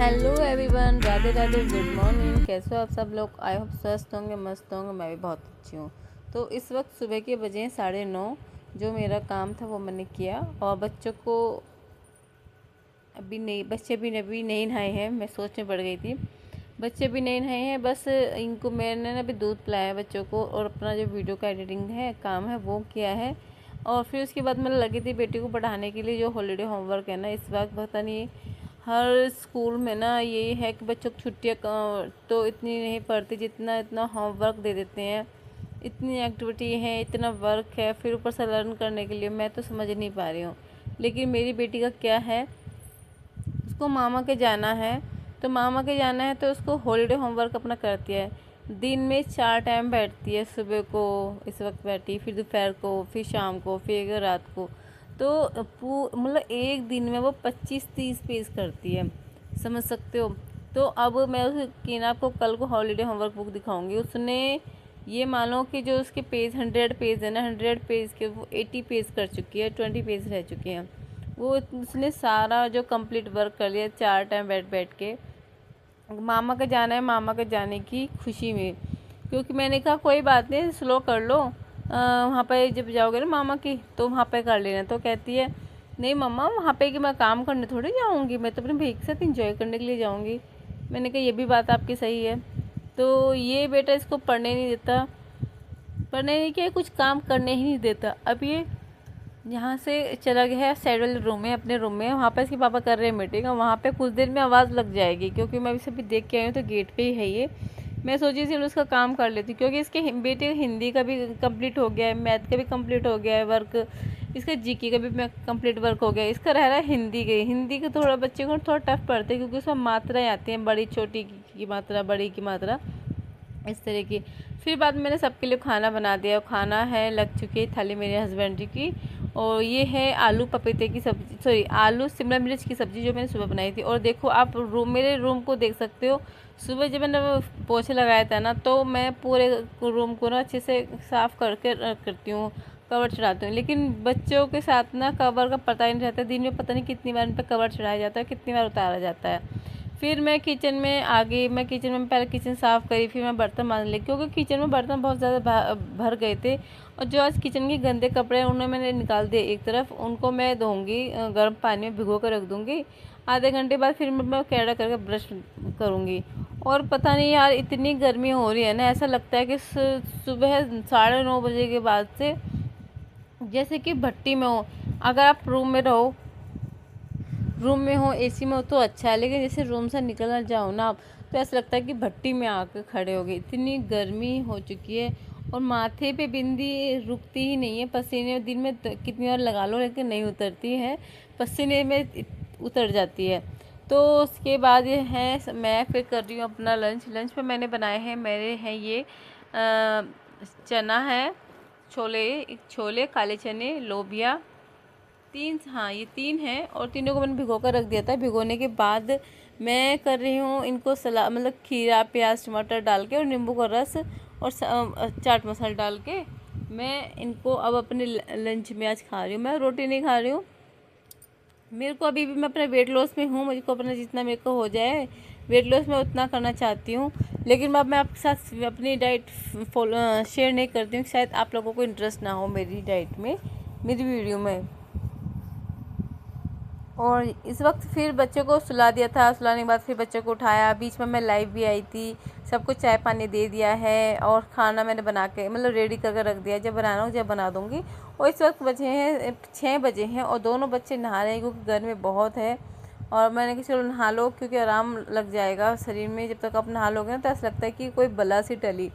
Hello everyone, Radhe Radhe, good morning. कैसे हो आप सब लोग? आई होप स्वस्थ होंगे, मस्त होंगे। मैं भी बहुत अच्छी हूँ। तो इस वक्त सुबह के बजे हैं 9:30। जो मेरा काम था वो मैंने किया और बच्चों को बच्चे भी अभी नहीं नहाए हैं। मैं सोच में पड़ गई थी, बच्चे भी नहीं नहाए हैं। बस इनको मैंने ना अभी दूध पिलाया बच्चों को और अपना जो वीडियो का एडिटिंग है काम है वो किया है। और फिर उसके बाद मैं लगी थी बेटी को पढ़ाने के लिए। जो हॉलीडे होमवर्क है ना, इस वक्त पता नहीं हर स्कूल में ना ये है कि बच्चों की छुट्टियाँ तो इतनी नहीं पड़ती जितना इतना होमवर्क दे देते हैं। इतनी एक्टिविटी है, इतना वर्क है, फिर ऊपर से लर्न करने के लिए मैं तो समझ नहीं पा रही हूँ। लेकिन मेरी बेटी का क्या है, उसको मामा के जाना है। तो मामा के जाना है तो उसको हॉलीडे होमवर्क अपना करती है। दिन में 4 टाइम बैठती है, सुबह को इस वक्त बैठी, फिर दोपहर को, फिर शाम को, फिर रात को। तो मतलब एक दिन में वो 25-30 पेज करती है, समझ सकते हो। तो अब मैं उसकी ना आपको कल को हॉलीडे होमवर्क बुक दिखाऊंगी। उसने ये मानो कि जो उसके पेज 100 पेज है ना, 100 पेज के वो 80 पेज कर चुकी है, 20 पेज रह चुके हैं। वो उसने सारा जो कंप्लीट वर्क कर लिया 4 टाइम बैठ बैठ के। मामा का जाना है, मामा के जाने की खुशी में, क्योंकि मैंने कहा कोई बात नहीं, स्लो कर लो, वहाँ पे जब जाओगे ना मामा की तो वहाँ पे कर लेना। तो कहती है नहीं मम्मा, वहाँ पे कि मैं काम करने थोड़ी जाऊँगी, मैं तो अपने भाई के साथ इंजॉय करने के लिए जाऊँगी। मैंने कहा ये भी बात आपकी सही है। तो ये बेटा इसको पढ़ने नहीं देता, पढ़ने नहीं किया, कुछ काम करने ही नहीं देता। अब ये यहाँ से चला गया है साइड वाले रूम में, अपने रूम में। वहाँ पर इसके पापा कर रहे हैं मीटिंग और वहाँ पे कुछ देर में आवाज़ लग जाएगी, क्योंकि मैं अभी सभी देख के आई हूँ तो गेट पे ही है ये। मैं सोची चलो उसका काम कर लेती हूँ, क्योंकि इसके बेटे हिंदी का भी कंप्लीट हो गया है, मैथ का भी कंप्लीट हो गया है वर्क, इसका जीके का भी कंप्लीट वर्क हो गया है। इसका रह रहा है हिंदी का थोड़ा बच्चे को थोड़ा टफ पड़ता है, क्योंकि उसमें मात्राएँ आती हैं, बड़ी छोटी की मात्रा, बड़ी की मात्रा, इस तरह की। फिर बाद में मैंने सबके लिए खाना बना दिया और खाना है लग चुकी है थाली मेरे हस्बैंड जी की। और ये है आलू पपीते की सब्जी, सॉरी आलू शिमला मिर्च की सब्ज़ी जो मैंने सुबह बनाई थी। और देखो आप मेरे रूम को देख सकते हो। सुबह जब मैंने पोछे लगाया था ना, तो मैं पूरे रूम को ना अच्छे से साफ़ करके करती हूँ, कवर चढ़ाती हूँ। लेकिन बच्चों के साथ ना कवर का पता ही नहीं रहता, दिन में पता नहीं कितनी बार इन पर कवर चढ़ाया जाता है, कितनी बार उतारा जाता है। फिर मैं किचन में आ गई। मैं किचन में पहले किचन साफ़ करी, फिर मैं बर्तन मांज ली, क्योंकि किचन में बर्तन बहुत ज़्यादा भर गए थे। और जो आज किचन के गंदे कपड़े हैं उन्हें मैंने निकाल दिए एक तरफ, उनको मैं धोऊंगी, गर्म पानी में भिगो कर रख दूँगी। आधे घंटे बाद फिर मैं कैड़ा करके ब्रश करूँगी। और पता नहीं यार, इतनी गर्मी हो रही है ना, ऐसा लगता है कि सुबह 9:30 बजे के बाद से जैसे कि भट्टी में हो। अगर आप रूम में हो, एसी में हो तो अच्छा है, लेकिन जैसे रूम से निकलना जाओ ना आप, तो ऐसा लगता है कि भट्टी में आकर खड़े हो गए, इतनी गर्मी हो चुकी है। और माथे पे बिंदी रुकती ही नहीं है, पसीने दिन में कितनी बार लगा लो लेकिन नहीं उतरती है, पसीने में उतर जाती है। तो उसके बाद ये है, मैं फिर कर रही हूँ अपना लंच। लंच में मैंने बनाए हैं, मेरे हैं ये चना है, छोले काले चने, लोबिया, हाँ ये 3 हैं। और तीनों को मैंने भिगो कर रख दिया था। भिगोने के बाद मैं कर रही हूँ इनको सलाद, मतलब खीरा, प्याज, टमाटर डाल के और नींबू का रस और चाट मसाला डाल के मैं इनको अब अपने लंच में आज खा रही हूँ। मैं रोटी नहीं खा रही हूँ। मेरे को अभी भी, मैं अपने वेट लॉस में हूँ, मुझको अपना जितना मेरे को हो जाए वेट लॉस में उतना करना चाहती हूँ। लेकिन मैं आपके साथ अपनी डाइट शेयर नहीं करती हूँ, शायद आप लोगों को इंटरेस्ट ना हो मेरी डाइट में, मेरी वीडियो में। और इस वक्त फिर बच्चों को सुला दिया था, सुलाने के बाद फिर बच्चों को उठाया। बीच में मैं लाइव भी आई थी, सबको चाय पानी दे दिया है और खाना मैंने बना के मतलब रेडी करके रख दिया, जब बनाना हो जब बना दूँगी। और इस वक्त बजे हैं 6 बजे हैं और दोनों बच्चे नहा रहे हैं, क्योंकि गर्मी बहुत है। और मैंने कहा चलो नहा लो, क्योंकि आराम लग जाएगा शरीर में, जब तक आप नहा लोगे ना तो ऐसा लगता है कि कोई बला सी टली।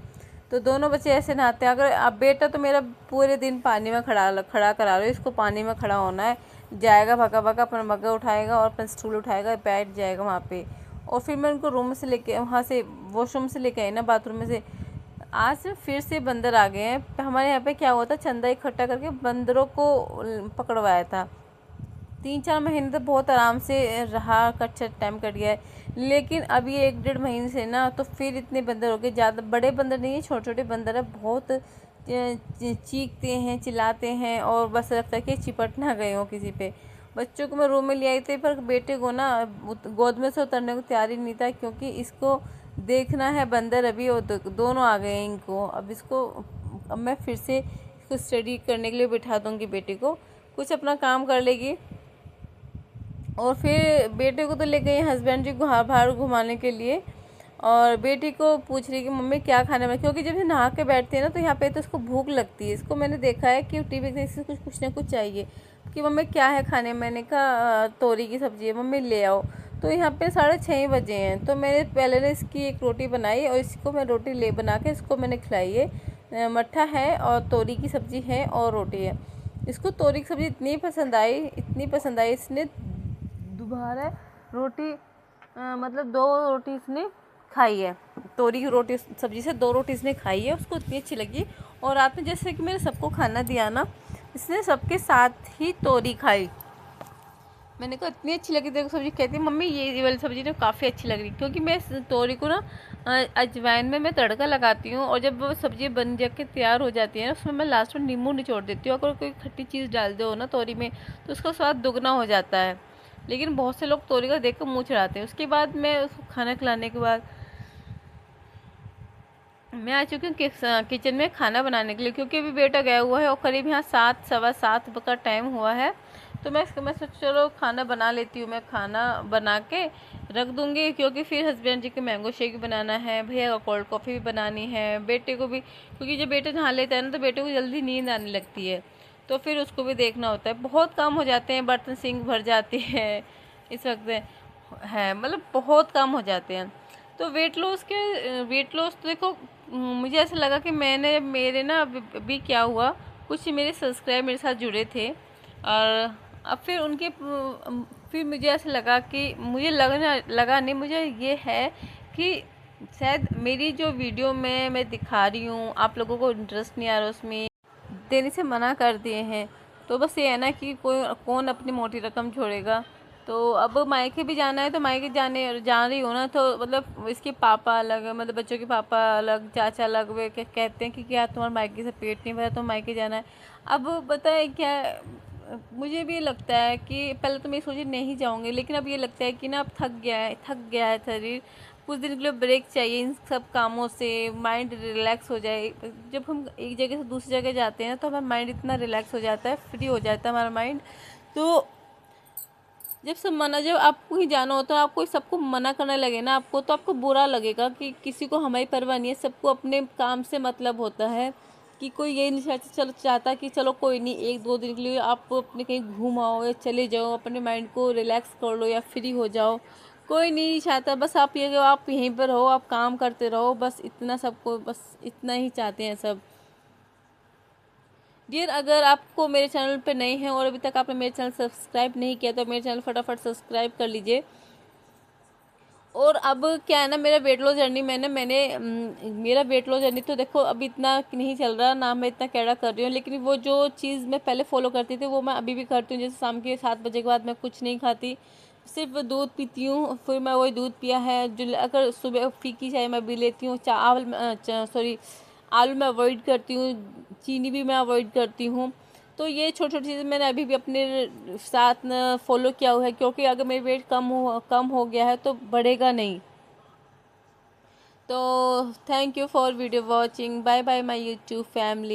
तो दोनों बच्चे ऐसे नहाते हैं। अगर अब बेटा तो मेरा पूरे दिन पानी में खड़ा करा लो, इसको पानी में खड़ा होना है, जाएगा भगा भगा, अपना मग्गा उठाएगा और अपना स्टूल उठाएगा, बैठ जाएगा वहाँ पे। और फिर मैं उनको रूम से लेके, वहाँ से वॉशरूम से लेके आई ना, बाथरूम में से। आज फिर से बंदर आ गए हैं। हमारे यहाँ पे क्या हुआ था, चंदा इकट्ठा करके बंदरों को पकड़वाया था। 3-4 महीने तो बहुत आराम से रहा, कच्चा टाइम कट गया है। लेकिन अब ये 1-1.5 महीने से ना, तो फिर इतने बंदर हो गए। ज़्यादा बड़े बंदर नहीं है, छोटे छोटे बंदर है, बहुत चीखते हैं, चिल्लाते हैं और बस लगता है कि चिपट ना गए हो किसी पे। बच्चों को मैं रूम में ले आई थी, पर बेटे को ना गोद में से उतरने को तैयार ही नहीं था, क्योंकि इसको देखना है बंदर अभी, और दोनों आ गए हैं इनको। अब मैं फिर से इसको स्टडी करने के लिए बिठा दूँगी, बेटे को कुछ अपना काम कर लेगी। और फिर बेटे को तो ले गए हस्बैंड जी बाहर घुमाने के लिए, और बेटी को पूछ रही कि मम्मी क्या खाने में, क्योंकि जब ये नहा के बैठती है ना तो यहाँ पे तो इसको भूख लगती है। इसको मैंने देखा है कि टीवी देखने से कुछ ना कुछ चाहिए कि मम्मी क्या है खाने में। मैंने कहा तोरी की सब्ज़ी है मम्मी ले आओ। तो यहाँ पे 6:30 बजे हैं, तो मैंने पहले ने इसकी एक रोटी बनाई और इसको मैं रोटी ले बना के इसको मैंने खिलाई है। मट्ठा है और तोरी की सब्ज़ी है और रोटी है। इसको तोरी की सब्ज़ी इतनी पसंद आई, इसने दोबारा रोटी मतलब 2 रोटी इसने खाई है। तोरी की रोटी सब्जी से 2 रोटी इसने खाई है, उसको इतनी अच्छी लगी। और रात में जैसे कि मैंने सबको खाना दिया ना, इसने सबके साथ ही तोरी खाई। मैंने कहा इतनी अच्छी लगी तेरे को सब्ज़ी, कहती मम्मी ये वाली सब्ज़ी ना काफ़ी अच्छी लग रही, क्योंकि मैं तोरी को ना अजवाइन में मैं तड़का लगाती हूँ, और जब वो सब्ज़ी बन जाके तैयार हो जाती है ना, उसमें मैं लास्ट में नींबू निचोड़ देती हूँ। अगर कोई खट्टी चीज़ डाल दो ना तोरी में तो उसका स्वाद दुगना हो जाता है। लेकिन बहुत से लोग तोरी का देख कर मुँह चढ़ाते हैं। उसके बाद मैं उसको खाना खिलाने के बाद मैं आ चुकी हूँ किचन में खाना बनाने के लिए, क्योंकि अभी बेटा गया हुआ है और करीब यहाँ 7 सवा 7 का टाइम हुआ है। तो मैं सोच चलो खाना बना लेती हूँ। मैं खाना बना के रख दूँगी, क्योंकि फिर हस्बैंड जी के मैंगो शेक बनाना है, भैया का कोल्ड कॉफ़ी भी बनानी है, बेटे को भी, क्योंकि जब बेटे नहा लेता है ना तो बेटे को जल्दी नींद आने लगती है, तो फिर उसको भी देखना होता है। बहुत काम हो जाते हैं, बर्तन सिंक भर जाती है इस वक्त है, मतलब बहुत काम हो जाते हैं। तो वेट लॉस तो देखो, मुझे ऐसा लगा कि मेरे ना अभी क्या हुआ, कुछ मेरे सब्सक्राइबर मेरे साथ जुड़े थे, और अब फिर मुझे ऐसा लगा कि मुझे ये है कि शायद मेरी जो वीडियो में मैं दिखा रही हूँ आप लोगों को इंटरेस्ट नहीं आ रहा, उसमें देने से मना कर दिए हैं। तो बस ये है ना कि कौन अपनी मोटी रकम छोड़ेगा। तो अब मायके भी जाना है, तो मायके जा रही हो ना, तो मतलब इसके पापा अलग, मतलब बच्चों के पापा अलग, चाचा अलग, वे कहते हैं कि क्या तुम्हारे मायके से पेट नहीं भरा तो मायके जाना है। अब बताए क्या, मुझे भी लगता है कि पहले तो मैं सोची नहीं जाऊंगी, लेकिन अब ये लगता है कि ना अब थक गया है शरीर, कुछ दिन के लिए ब्रेक चाहिए इन सब कामों से, माइंड रिलैक्स हो जाए। जब हम एक जगह से दूसरी जगह जाते हैं तो हमारा माइंड इतना रिलैक्स हो जाता है, फ्री हो जाता है हमारा माइंड। तो जब आपको ही जाना होता है, आपको सबको मना करने लगे ना आपको, तो आपको बुरा लगेगा कि किसी को हमारी परवाह नहीं है, सबको अपने काम से मतलब होता है, कि कोई ये नहीं चाहता कि चलो कोई नहीं 1-2 दिन के लिए आप अपने कहीं घूम आओ या चले जाओ, अपने माइंड को रिलैक्स कर लो या फ्री हो जाओ। कोई नहीं चाहता, बस आप यहीं पर रहो, आप काम करते रहो, बस इतना ही चाहते हैं सब। डियर, अगर आपको मेरे चैनल पे नए हैं और अभी तक आपने मेरे चैनल सब्सक्राइब नहीं किया तो मेरे चैनल फटाफट सब्सक्राइब कर लीजिए। और अब क्या है ना, मेरा वेट लॉस जर्नी मेरा वेट लॉस जर्नी तो देखो अभी इतना नहीं चल रहा ना, मैं इतना कैड़ा कर रही हूँ, लेकिन वो जो चीज़ मैं पहले फॉलो करती थी वो मैं अभी भी करती हूँ। जैसे शाम के 7 बजे के बाद मैं कुछ नहीं खाती, सिर्फ दूध पीती हूँ। फिर मैं वही दूध पिया है, जो अगर सुबह फीकी चाय मैं भी लेती हूँ, आलू मैं अवॉइड करती हूँ, चीनी भी मैं अवॉइड करती हूँ। तो ये छोटी छोटी चीज़ें मैंने अभी भी अपने साथ न फॉलो किया हुआ है, क्योंकि अगर मेरी वेट कम हो गया है तो बढ़ेगा नहीं। तो thank you for video watching, bye bye my YouTube family.